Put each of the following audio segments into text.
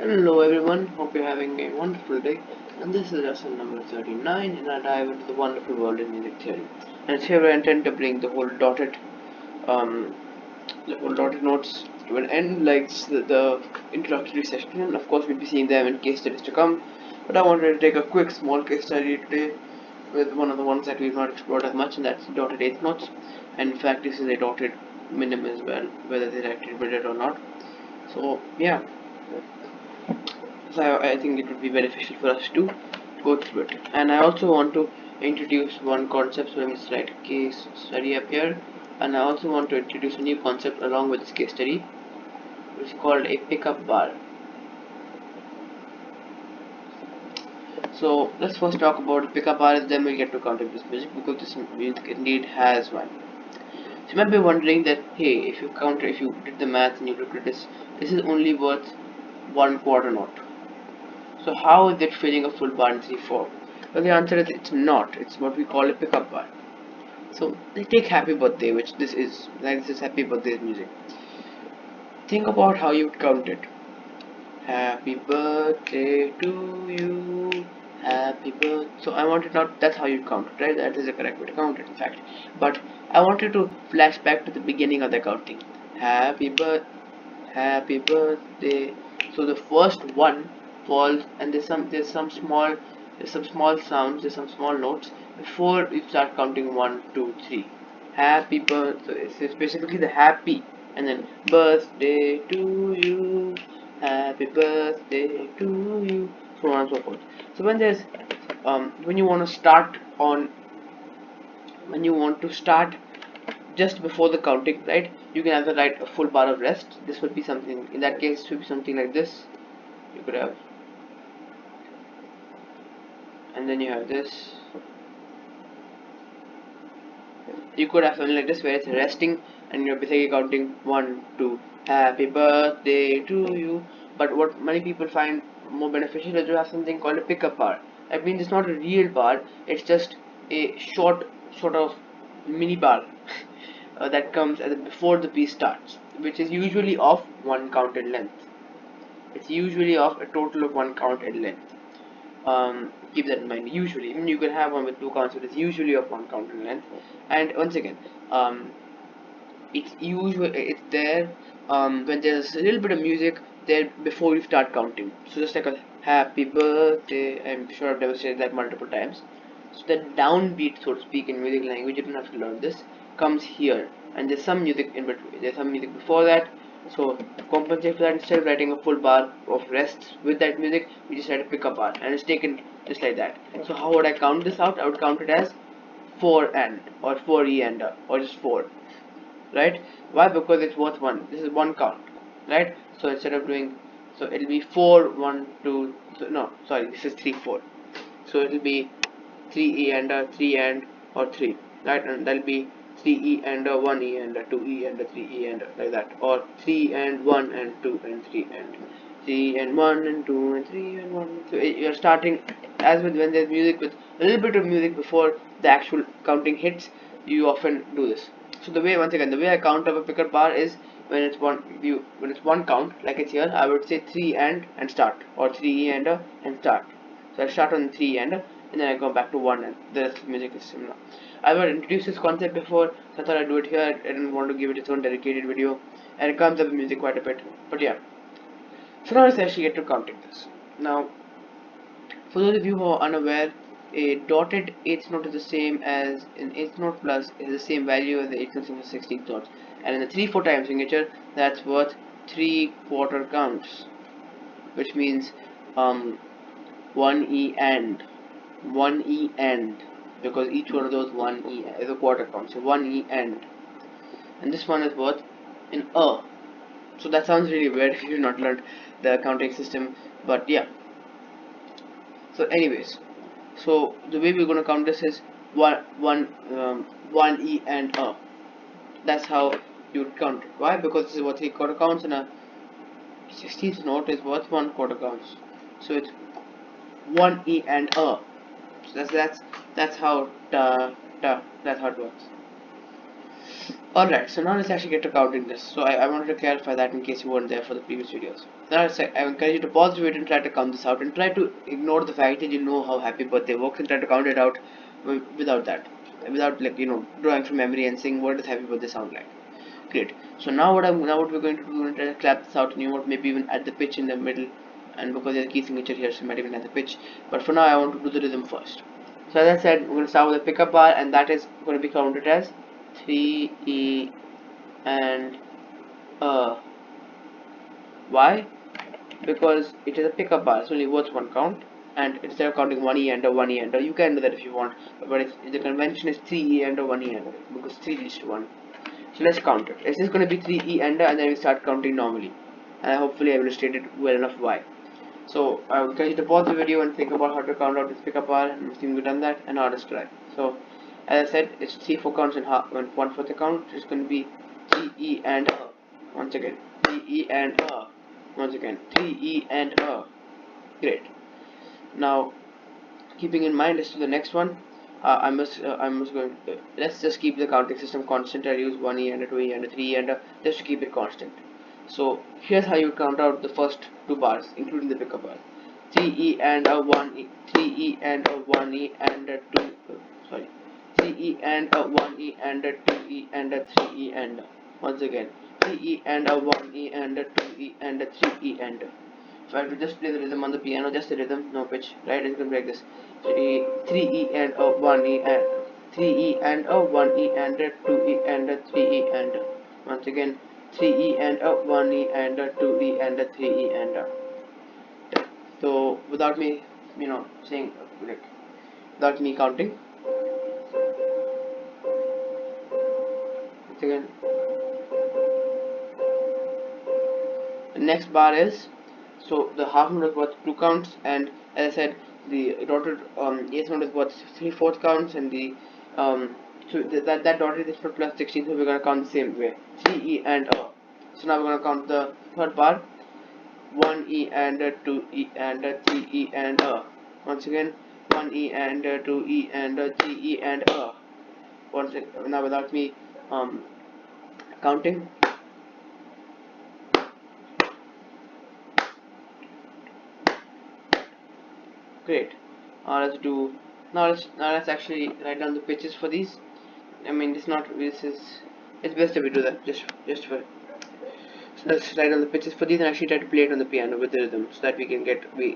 Hello everyone, hope you're having a wonderful day. And this is lesson number 39 and I dive into the wonderful world of music theory. And it's here I intend to bring um, the whole dotted notes to an end, like the introductory session. And of course, we'll be seeing them in case studies to come. But I wanted to take a quick small case study today with one of the ones that we've not explored as much, and that's dotted eighth notes. And in fact, this is a dotted minim as well, whether they're actually read or not. So yeah. So I think it would be beneficial for us to go through it. And I also want to introduce one concept, so let me just write a case study up here. And I also want to introduce a new concept along with this case study, which is called a pickup bar. So let's first talk about a pickup bar, and then we'll get to counting this music, because this music indeed has one. So you might be wondering that, hey, if you did the math and you looked at this is only worth 1/4 note. So how is it filling a full bar in 3/4? Well, the answer is it's not. It's what we call a pickup bar. So they take Happy Birthday, which this is, like this is Happy Birthday music. Think about how you would count it. Happy birthday to you. Happy birthday. So I wanted not. That's how you count it, right? That is the correct way to count it, in fact. But I wanted to flash back to the beginning of the counting. Happy birthday. Happy birthday. So the first one falls, and there's some small sounds, there's some small notes before you start counting 1, 2, 3. Happy birthday. So it's basically the happy, and then birthday to you. Happy birthday to you. So on and so forth. So when you want to start on when you want to start just before the counting, right? You can either write a full bar of rest. This would be something, in that case, it would be something like this. You could have, and then you have this. You could have something like this where it's resting and you're basically counting 1, 2, happy birthday to you. But what many people find more beneficial is to have something called a pickup bar. That means it's not a real bar, it's just a short sort of mini bar that comes before the piece starts, which is usually of one counted length. It's usually of a total of one counted length. Keep that in mind. Usually, I mean, you can have one with two counts, but it's usually of one counted length. And once again, it's there when there's a little bit of music there before you start counting. So just like a happy birthday, I'm sure I've demonstrated that multiple times. So the downbeat, so to speak, in music language, you don't have to learn this, comes here, and there's some music in between. There's some music before that. So to compensate for that, instead of writing a full bar of rests with that music, we just write a pickup bar, and it's taken just like that. So how would I count this out? I would count it as 4 and, or 4 and, or just 4, right? Why? Because it's worth 1. This is one count, right? So instead of doing, so it'll be 4 1 2, so no, sorry, this is 3 4. So it'll be 3 and 3 and, or 3, right? And that'll be 3 and 1 and 2 and 3 and, like that, or 3 and 1 and 2 and 3 and 3 and 1 and 2 and 3 and 1. So you're starting, as with when there's music, with a little bit of music before the actual counting hits, you often do this. So the way, once again, the way I count up a pickup bar is when it's one count, like it's here, I would say 3 and start, or 3 and start. So I start on 3 and then I go back to 1, and the rest of the music is similar. I've introduced this concept before, so I thought I'd do it here. I didn't want to give it its own dedicated video, and it comes up with music quite a bit. But yeah, so now let's actually get to counting this. Now, for those of you who are unaware, a dotted eighth note is the same as an eighth note plus is the same value as the eighth note of 16th notes, and in the 3/4 time signature, that's worth 3/4 counts, which means um 1 1 and, because each one of those 1 is a quarter count, so 1 and this one is worth in a. So that sounds really weird if you've not learned the counting system, but yeah. So anyways, so the way we're going to count this is 1 and a. That's how you would count it. Why? Because this is what 3/4 counts, and a 16th note is worth 1/4 counts. So it's 1 and a. So that's how that's how it works. Alright, so now let's actually get to counting this. So I wanted to clarify that in case you weren't there for the previous videos. Now I encourage you to pause the video and try to count this out, and try to ignore the fact that you know how happy birthday works, and try to count it out without that. Without, like, drawing from memory and saying what does happy birthday sound like. Great. So now what we're going to do, we're going to try to clap this out, and you want maybe even add the pitch in the middle, and because there's a key signature here, so you might even add the pitch. But for now I want to do the rhythm first. So as I said, we're going to start with a pickup bar, and that is going to be counted as 3E and why? Because it is a pickup bar, it's only worth one count, and instead of counting one E and a one E and you can do that if you want, but the convention is 3E and a one E and because 3 leads to 1. So let's count it. It's just going to be 3E and then we start counting normally, and hopefully I will state it well enough why. So I would encourage you to pause the video and think about how to count out this pickup bar, and if you've done that, and now let's try. So as I said, it's 3/4 counts and half, and 1/4 count. It's going to be 3E and once again 3E and once again 3E and Great. Now, keeping in mind as to the next one, I must go. Let's just keep the counting system constant. I'll use 1E and a 2E and a 3E and just to keep it constant. So here's how you count out the first two bars, including the pickup bar: 3E and a 1E, 3E and a 1E and a 2. Sorry, 3E and a 1E and a 2E and a 3E and once again 3E and a 1E and a 2E and a 3E and if I have to just play the rhythm on the piano, just the rhythm, no pitch, right? It's gonna be like this: 3E and a 1E and 3E and a 1E and a 2E and a 3E and once again 3E and a 1E and a 2E and a 3E and so without me, saying like without me counting, once again the next bar is, so the half note is worth 2 counts, and as I said, the dotted eighth note is worth 3/4 counts, and the that dotted is for plus 16, so we're gonna count the same way: 3E and So now we're gonna count the third bar: 1E and 2E and 3E and once again 1E and 2E and 3E and once again, now without me counting. Great. Let's do now let's actually write down the pitches for these. I mean, it's best if we do that just for. So let's write down the pitches for these and actually try to play it on the piano with the rhythm, so that we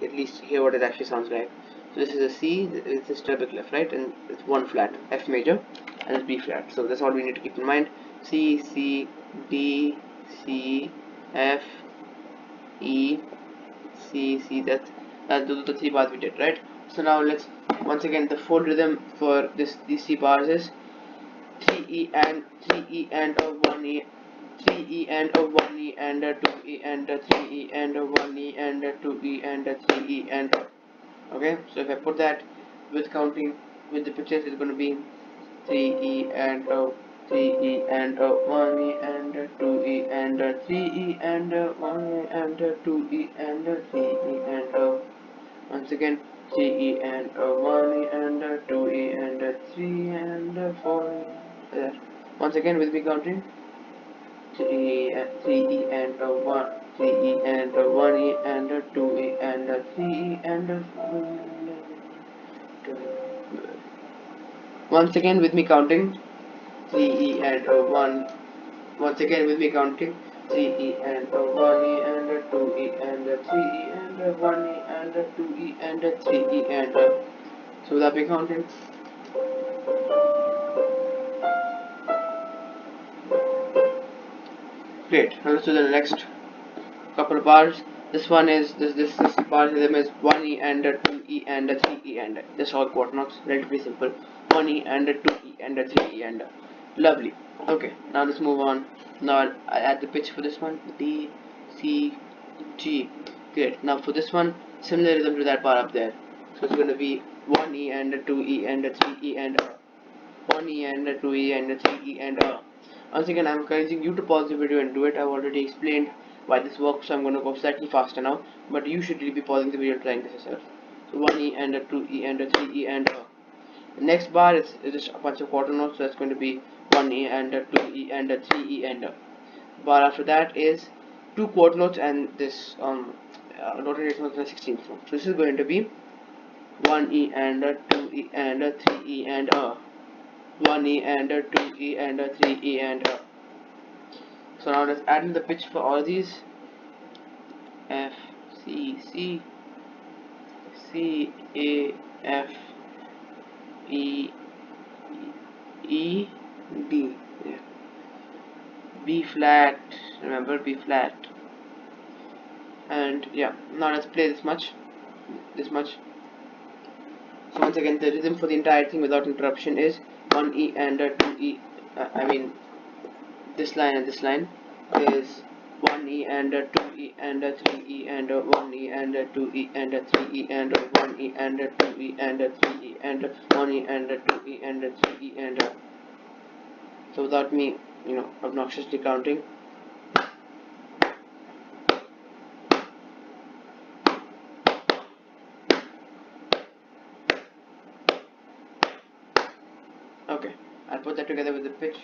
at least hear what it actually sounds like. So this is a C, it's a treble clef, right? And it's one flat, F major, and it's B flat. So that's all we need to keep in mind: C, C, D, C, F, E, C, C. Those are the three bars we did, right? So now let's once again, the full rhythm for these three bars is 3E and a 1E, 3E and a 1E and a 2E and a 3E and a 1E and a 2E and a 3E and okay. So if I put that with counting with the pitches, it's going to be 3E and a 3E and a 1E and a 2E and a 3E and a 1E and a 2E and a 3E and once again 3E and a 1E and a 2E and a 3 and a 4. Once again with me counting: 3E and a 1, 3E and a 1E and a 2E and a 3E and a 4. Once again with me counting: 3E and a 1. Once again with me counting: 3E and a 1E and a 2E and a 3E and a 1E and a 2E and a 3E and so without me counting. Great. Now let's do the next couple of bars. This one is this bar rhythm is 1E and a 2E and a 3E and this all quarter notes, relatively simple. 1E and a 2E and a 3E and lovely. Okay, now let's move on. Now I add the pitch for this one: D, C, G. Great. Now for this one, similar rhythm to that bar up there. So it's going to be 1E and a 2E and a 3E and 1E and a 2E and a 3E and once again, I'm encouraging you to pause the video and do it. I've already explained why this works, so I'm going to go slightly faster now, but you should really be pausing the video and trying this yourself. So 1E and a 2E and a 3E and the next bar is just a bunch of quarter notes, so that's going to be 1 E and a 2 E and a 3 E and a bar. After that is two quarter notes and this noted rhythm of the 16th note. So this is going to be 1 E and a 2 E and a 3 E and a 1 E and a 2 E and a 3 E and a. So now let's add in the pitch for all these. F C C C A F E E D. Yeah. B flat. Remember B flat. And yeah, now let's play this much. So once again, the rhythm for the entire thing without interruption is 1 E and a 2 E. I mean, this line and this line is 1 E and a 2 E and a 3 E and a 1 E and a 2 E and a 3 E and a 1 E and a 2 E and a 3 E and a 1 E and a 2 E and a 3 E and a. So without me, obnoxiously counting. Okay, I'll put that together with the pitch.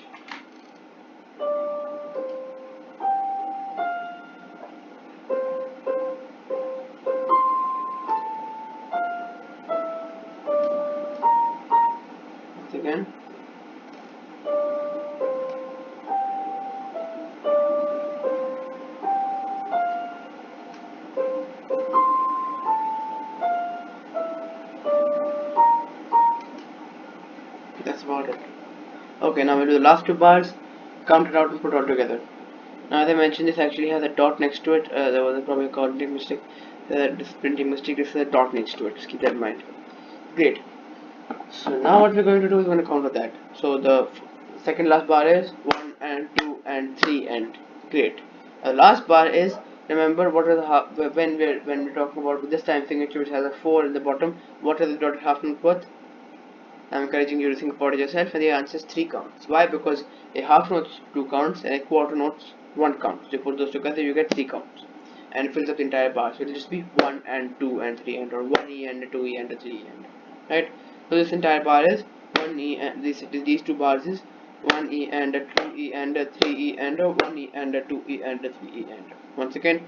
Once again. That's about it. Okay, now we'll do the last two bars, count it out and put it all together. Now as I mentioned, this actually has a dot next to it. There was probably a counting mistake. This printing mistake, this is a dot next to it. Just keep that in mind. Great. So now what we're going to do is we're going to counter that. So the second last bar is 1 and 2 and 3 and great. The last bar is, remember what are the half, when we're talking about this time signature which has a 4 in the bottom, what is the dotted half note worth? I'm encouraging you to think about it yourself, and the answer is 3 counts. Why? Because a half note's 2 counts and a quarter note's 1 count. So you put those together, you get 3 counts, and it fills up the entire bar. So it'll just be 1 and 2 and 3 and, or 1 E and a 2 E and a 3 E and, right? So this entire bar is 1 E and these two bars is 1 E and a 2 E and a 3 E and a 1 E and a 2 E and a 3 E and. Once again,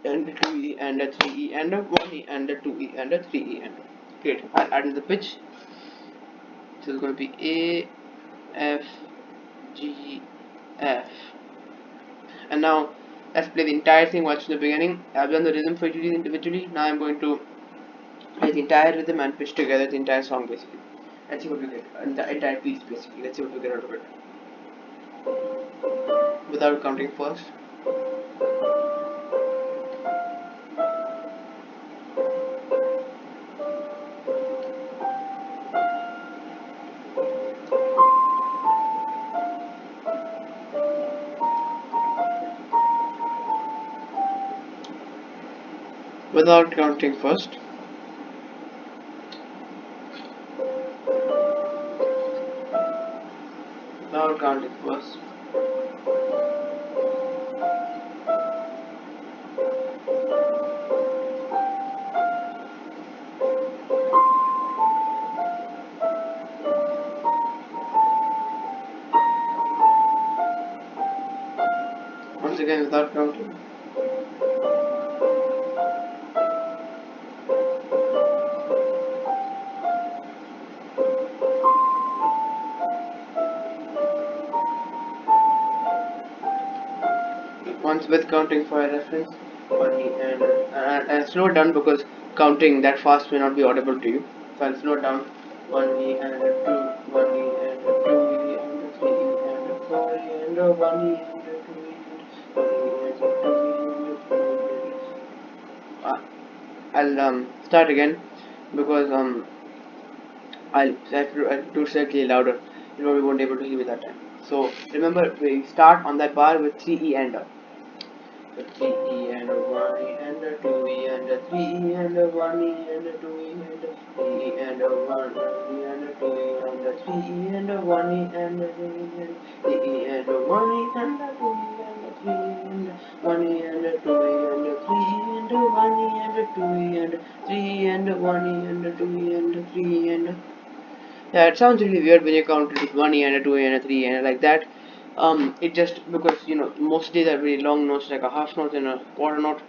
and a 2 E and a 3 E and a 1 E and a 2 E and a 3 E and. Great. I'll add in the pitch. So it's going to be A, F, G, F. And now let's play the entire thing watch in the beginning. I've done the rhythm for each of these individually. Now I'm going to play the entire rhythm and pitch together the entire song basically. Let's see what we get. The entire piece basically. Let's see what we get out of it. Without counting first. Without counting first. Without counting first. Once again without counting. Once with counting for a reference. 1 E and slow it down because counting that fast may not be audible to you. So I'll slow it down. 1 E and a 2, 1 E and a 2 E and a 3 E and a 4 E and a 1 E and a 2 E and a 1 E and a 2 E and a 3 E and I'll start again because I'll have to slightly louder. You probably won't be able to hear me that time. So remember we start on that bar with 3 E and a. So 3 E and a 1 E and a 2 E and a 3 E and a 1 E and a 2 E and a 3 E and a 1 E and a 2 E and a 3 E and a 1 E and a 2 E and 3 E and a 1 E and a 2 E and a 3 E and a 1 E and a 2 E and a 3 E and a 1 E and a 2 E and 3 E and a 1 E and a 2 E and 3 E and Yeah, it sounds really weird when you count it with one E and a two E and a three and like that. It just because most days are very long notes like a half note and a quarter note.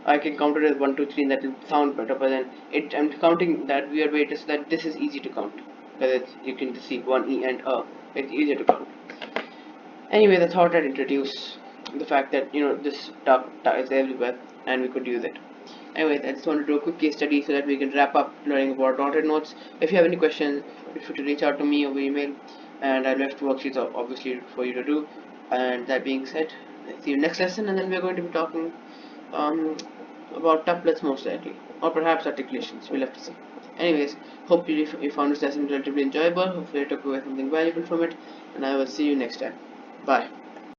I can count it as one, two, three, and that will sound better. But then I'm counting that weird way so that this is easy to count because you can just see one E and a. It's easier to count. Anyways, I thought I'd introduce the fact that this talk is everywhere and we could use it. Anyways, I just want to do a quick case study so that we can wrap up learning about dotted notes. If you have any questions, feel free to reach out to me over email, and I'll left worksheets obviously for you to do. And that being said, see you next lesson, and then we're going to be talking um, about tuplets most likely, or perhaps articulations. We'll have to see. Anyways, hope you found this lesson relatively enjoyable. Hopefully, you took away something valuable from it, and I will see you next time. Bye.